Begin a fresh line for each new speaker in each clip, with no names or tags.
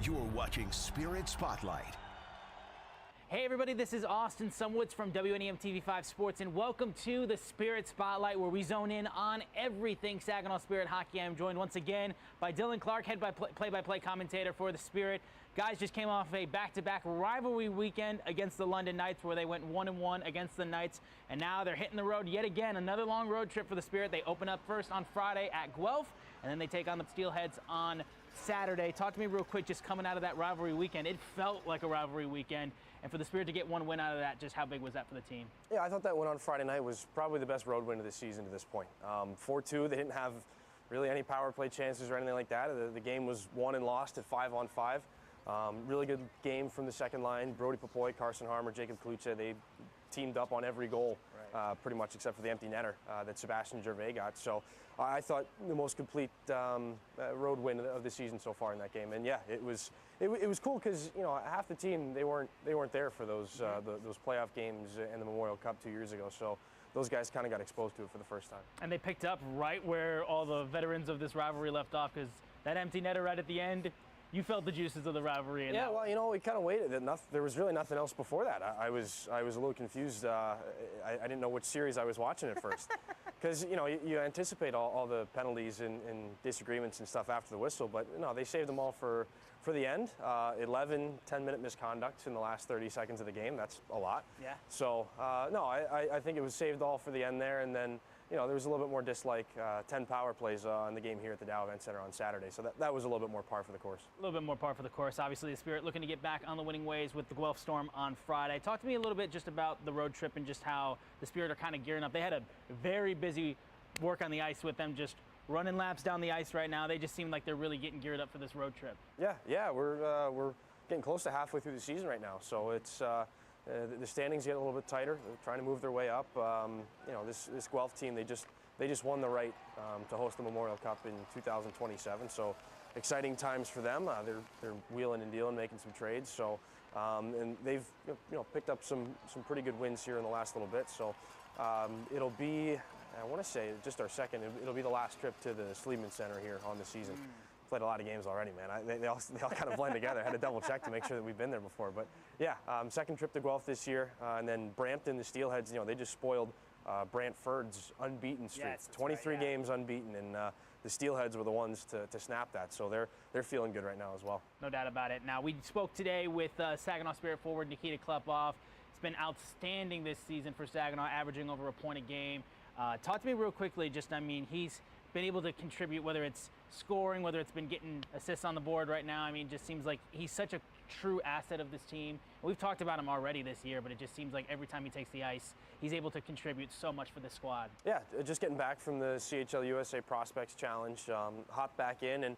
You're watching Spirit Spotlight.
Hey everybody, this is Austin Sumwoods from WNEM TV5 Sports, and welcome to the Spirit Spotlight, where we zone in on everything Saginaw Spirit hockey. I'm joined once again by Dylan Clark, head play-by-play commentator for the Spirit. Guys just came off a back-to-back rivalry weekend against the London Knights, where they went 1-1 against the Knights, and now they're hitting the road yet again. Another long road trip for the Spirit. They open up first on Friday at Guelph, and then they take on the Steelheads on Saturday. Talk to me real quick, just coming out of that rivalry weekend. It felt like a rivalry weekend, and for the Spirit to get one win out of that, just how big was that for the team?
Yeah, I thought that win on Friday night was probably the best road win of the season to this point. 4-2, they didn't have really any power play chances or anything like that. The game was won and lost at 5-on-5. Really good game from the second line. Brody Popoy, Carson Harmer, Jacob Kalucha, they teamed up on every goal, pretty much except for the empty netter that Sebastian Gervais got. So I thought the most complete road win of the season so far in that game. And yeah, it was cool because half the team they weren't there for those playoff games in the Memorial Cup 2 years ago. So those guys kind of got exposed to it for the first time.
And they picked up right where all the veterans of this rivalry left off, because that empty netter right at the end, you felt the juices of the rivalry.
Yeah, well, we kind of waited. There was really nothing else before that. I was a little confused. I didn't know which series I was watching at first, because you anticipate all the penalties and disagreements and stuff after the whistle, but no, they saved them all for the end. 11 10-minute misconducts in the last 30 seconds of the game. That's a lot.
Yeah.
So no, I think it was saved all for the end there, and then there was a little bit more dislike, 10 power plays in the game here at the Dow Event Center on Saturday. So that was a little bit more par for the course.
A little bit more par for the course. Obviously, the Spirit looking to get back on the winning ways with the Guelph Storm on Friday. Talk to me a little bit just about the road trip and just how the Spirit are kind of gearing up. They had a very busy work on the ice with them, just running laps down the ice right now. They just seem like they're really getting geared up for this road trip.
Yeah, we're getting close to halfway through the season right now. So it's the standings get a little bit tighter. They're trying to move their way up. This Guelph team, they just won the right to host the Memorial Cup in 2027. So exciting times for them. They're wheeling and dealing, making some trades. So and they've picked up some pretty good wins here in the last little bit. So it'll be, I want to say, just our second. It'll be the last trip to the Sleeman Center here on the season. Played a lot of games already, man. They all kind of blend together. I had to double check to make sure that we've been there before. But yeah, second trip to Guelph this year, and then Brampton, the Steelheads. They just spoiled Brantford's unbeaten streak.
Yes,
23 games unbeaten, and the Steelheads were the ones to snap that. So they're feeling good right now as well.
No doubt about it. Now, we spoke today with Saginaw Spirit forward Nikita Klepov. It's been outstanding this season for Saginaw, averaging over a point a game. Talk to me real quickly. He's been able to contribute, whether it's scoring, whether it's been getting assists on the board right now. Just seems like he's such a true asset of this team. We've talked about him already this year, but it just seems like every time he takes the ice, he's able to contribute so much for the squad.
Yeah, just getting back from the CHL USA Prospects Challenge, hopped back in, and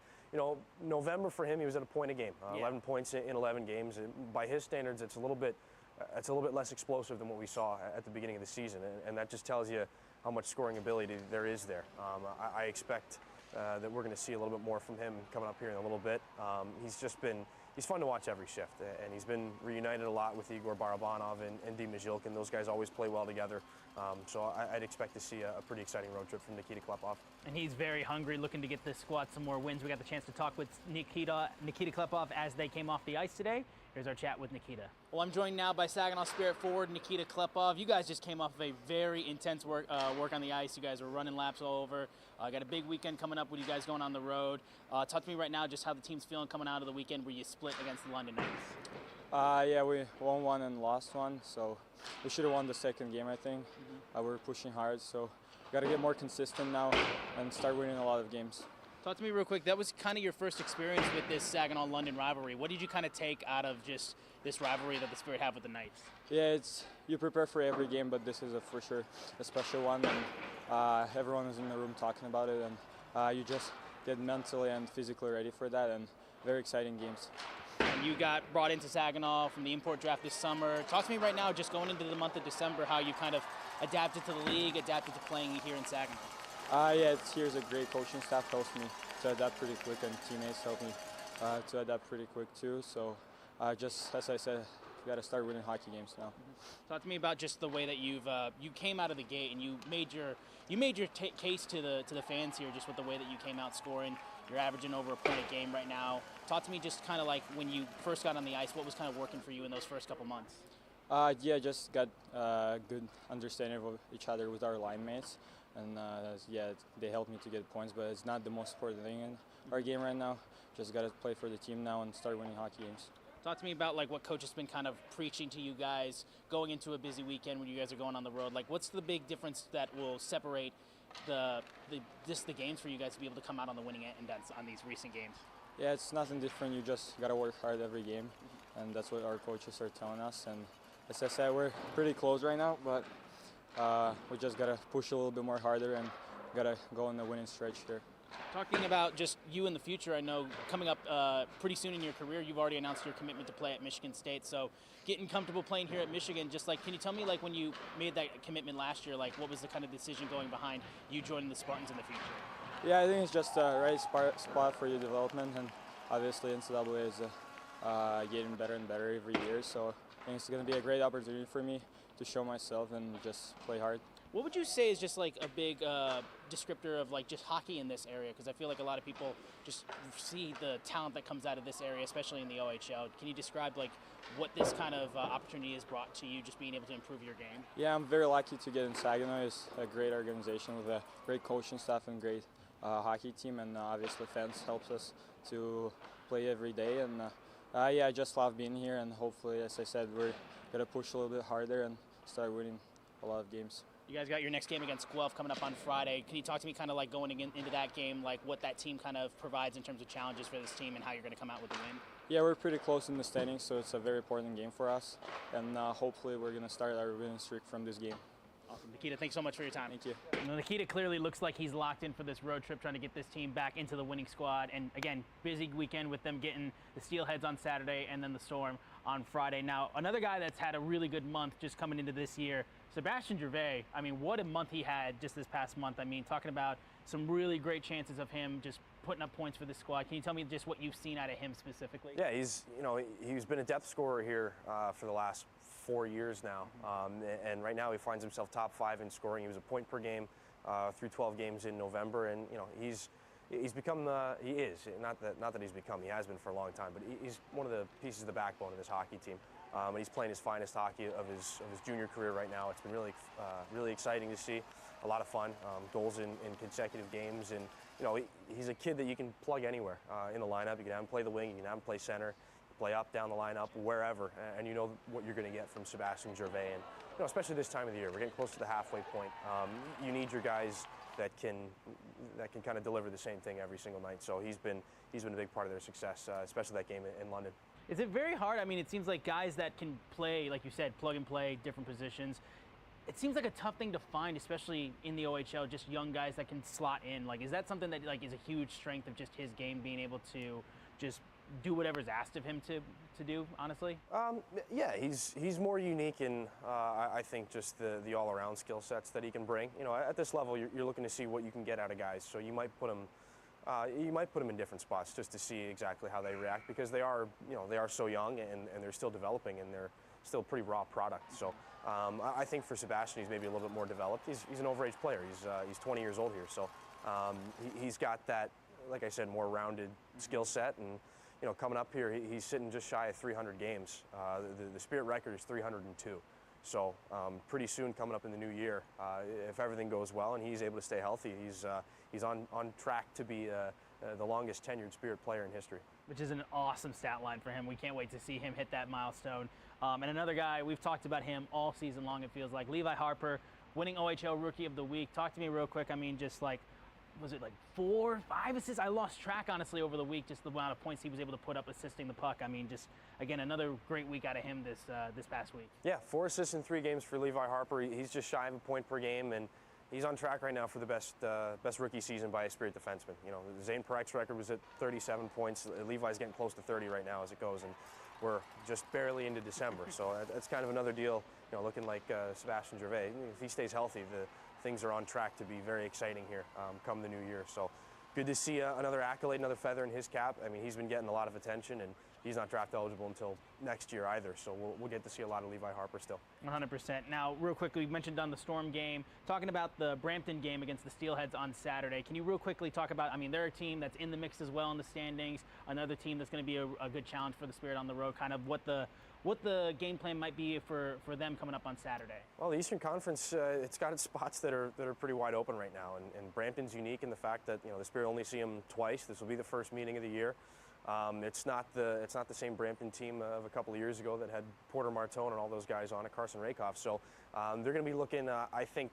November for him, he was at a point a game, 11 points in 11 games. By his standards, it's a little bit less explosive than what we saw at the beginning of the season, and that just tells you how much scoring ability there is there. I expect that we're going to see a little bit more from him coming up here in a little bit. He's fun to watch every shift, and he's been reunited a lot with Igor Barabanov and Dima Zhilkin. Those guys always play well together, so I'd expect to see a pretty exciting road trip from Nikita Klepov.
And he's very hungry, looking to get this squad some more wins. We got the chance to talk with Nikita Klepov as they came off the ice today. Here's our chat with Nikita. Well, I'm joined now by Saginaw Spirit forward Nikita Klepov. You guys just came off of a very intense work on the ice. You guys were running laps all over. Got a big weekend coming up with you guys going on the road. Talk to me right now just how the team's feeling coming out of the weekend where you split against the London Knights.
Yeah, we won one and lost one, so we should have won the second game, I think. We were pushing hard, so we got to get more consistent now and start winning a lot of games.
Talk to me real quick. That was kind of your first experience with this Saginaw-London rivalry. What did you kind of take out of just this rivalry that the Spirit have with the Knights?
Yeah, you prepare for every game, but this is for sure a special one, and everyone is in the room talking about it, and you just get mentally and physically ready for that, and very exciting games.
And you got brought into Saginaw from the import draft this summer. Talk to me right now, just going into the month of December, how you kind of adapted to the league, adapted to playing here in Saginaw.
Yeah, here's a great coaching staff, helps me to adapt pretty quick, and teammates help me to adapt pretty quick too. So just as I said, got to start winning hockey games now.
Talk to me about just the way that you came out of the gate and you made your case to the fans here, just with the way that you came out scoring. You're averaging over a point a game right now. Talk to me just kind of like when you first got on the ice, what was kind of working for you in those first couple months?
Yeah, just got good understanding of each other with our line mates, and yeah, they helped me to get points, but it's not the most important thing in our game right now. Just got to play for the team now and start winning hockey games.
Talk to me about like what coach has been kind of preaching to you guys going into a busy weekend when you guys are going on the road. Like, what's the big difference that will separate the games for you guys to be able to come out on the winning end on these recent games?
Yeah, it's nothing different. You just got to work hard every game, and that's what our coaches are telling us. And as I said, we're pretty close right now, but we just got to push a little bit more harder and got to go on the winning stretch here.
Talking about just you in the future, I know coming up pretty soon in your career, you've already announced your commitment to play at Michigan State. So getting comfortable playing here at Michigan, just like, can you tell me like when you made that commitment last year, like what was the kind of decision going behind you joining the Spartans in the future?
Yeah, I think it's just the right spot for your development, and obviously NCAA is getting better and better every year. So I think it's going to be a great opportunity for me to show myself and just play hard.
What would you say is just like a big descriptor of like just hockey in this area? Because I feel like a lot of people just see the talent that comes out of this area, especially in the OHL. Can you describe like what this kind of opportunity has brought to you, just being able to improve your game?
Yeah, I'm very lucky to get in Saginaw. It's a great organization with a great coaching staff and great hockey team, and obviously fans helps us to play every day. And yeah, I just love being here, and hopefully, as I said, we're gonna push a little bit harder and start winning a lot of games.
You guys got your next game against Guelph coming up on Friday. Can you talk to me kind of like going into that game, like what that team kind of provides in terms of challenges for this team and how you're going to come out with a win?
Yeah, we're pretty close in the standings, so it's a very important game for us. And hopefully we're going to start our winning streak from this game.
Awesome. Nikita, thanks so much for your time.
Thank you.
Well, Nikita clearly looks like he's locked in for this road trip, trying to get this team back into the winning squad. And again, busy weekend with them getting the Steelheads on Saturday and then the Storm on Friday. Now, another guy that's had a really good month just coming into this year, Sebastien Gervais. I mean, what a month he had just this past month. I mean, talking about some really great chances of him just putting up points for the squad. Can you tell me just what you've seen out of him specifically?
Yeah, he's been a depth scorer here for the last 4 years now, and right now he finds himself top 5 in scoring. He was a point per game through 12 games in November, and he's become he has been for a long time, but he's one of the pieces of the backbone of this hockey team. And he's playing his finest hockey of his junior career right now. It's been really exciting to see. A lot of fun, goals in consecutive games, and he's a kid that you can plug anywhere in the lineup. You can have him play the wing, you can have him play center, play up, down the lineup, wherever, and you know what you're going to get from Sebastien Gervais. And especially this time of the year, we're getting close to the halfway point. You need your guys that can kind of deliver the same thing every single night. So he's been a big part of their success, especially that game in London.
Is it very hard? I mean, it seems like guys that can play, like you said, plug and play, different positions. It seems like a tough thing to find, especially in the OHL, just young guys that can slot in. Like, is that something that like is a huge strength of just his game, being able to just do whatever's asked of him to do, honestly?
Yeah, he's more unique in, I think, just the all-around skill sets that he can bring. At this level, you're looking to see what you can get out of guys, so you might put him in different spots just to see exactly how they react, because they are so young and they're still developing, and they're still a pretty raw product. So I think for Sebastien, he's maybe a little bit more developed. He's an overage player. He's 20 years old here, so he's got that, like I said, more rounded skill set. And coming up here, he's sitting just shy of 300 games. The Spirit record is 302. So pretty soon, coming up in the new year, if everything goes well and he's able to stay healthy, he's on track to be the longest tenured Spirit player in history.
Which is an awesome stat line for him. We can't wait to see him hit that milestone. And another guy, we've talked about him all season long, it feels like, Levi Harper, winning OHL Rookie of the Week. Talk to me real quick. I mean, just like, was it like 4, 5 assists? I lost track, honestly, over the week, just the amount of points he was able to put up assisting the puck. I mean, just, again, another great week out of him this past week.
Yeah, 4 assists in 3 games for Levi Harper. He's just shy of a point per game, and he's on track right now for the best rookie season by a Spirit defenseman. Zane Parek's record was at 37 points. Levi's getting close to 30 right now as it goes, and we're just barely into December. So that's kind of another deal, looking like Sebastien Gervais. If he stays healthy, things are on track to be very exciting here come the new year. So good to see another accolade, another feather in his cap. I mean, he's been getting a lot of attention, and he's not draft eligible until next year either. So we'll get to see a lot of Levi Harper still.
100%. Now, real quickly, we mentioned on the Storm game, talking about the Brampton game against the Steelheads on Saturday. Can you real quickly talk about, I mean, they're a team that's in the mix as well in the standings, another team that's going to be a good challenge for the Spirit on the road, kind of what the game plan might be for them coming up on Saturday?
Well, the Eastern Conference, it's got its spots that are pretty wide open right now, and Brampton's unique in the fact that the Spirit only see them twice. This will be the first meeting of the year. It's not the same Brampton team of a couple of years ago that had Porter Martone and all those guys on it, Carson Rakoff. So they're going to be looking, I think,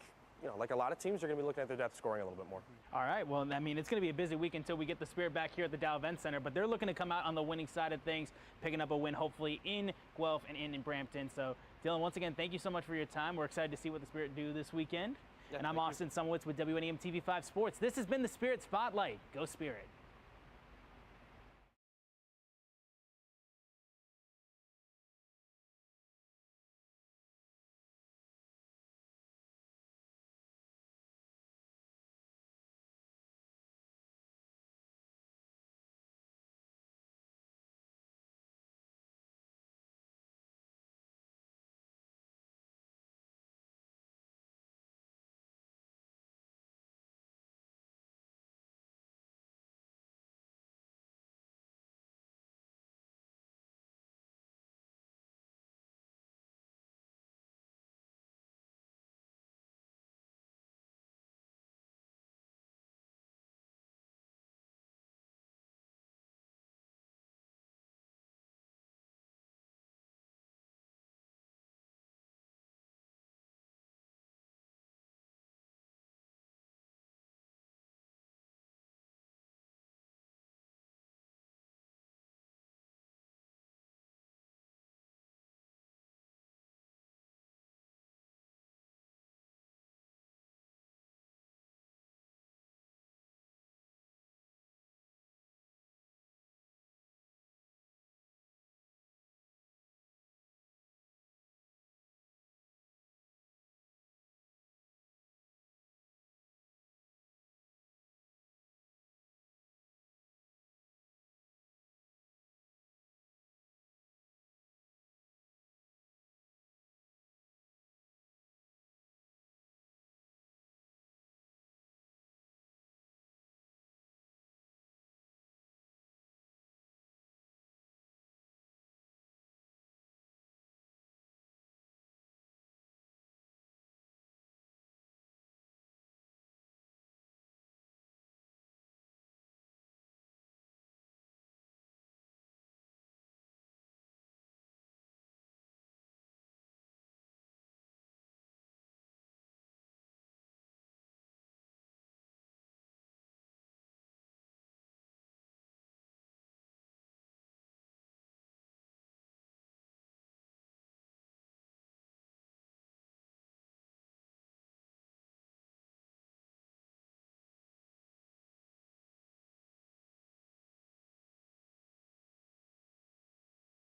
like a lot of teams, they're going to be looking at their depth scoring a little bit more.
All right. Well, I mean, it's going to be a busy week until we get the Spirit back here at the Dow Event Center, but they're looking to come out on the winning side of things, picking up a win hopefully in Guelph and in Brampton. So, Dylan, once again, thank you so much for your time. We're excited to see what the Spirit do this weekend. Yeah, and I'm Austin Sumowitz with WNEM TV5 Sports. This has been the Spirit Spotlight. Go Spirit.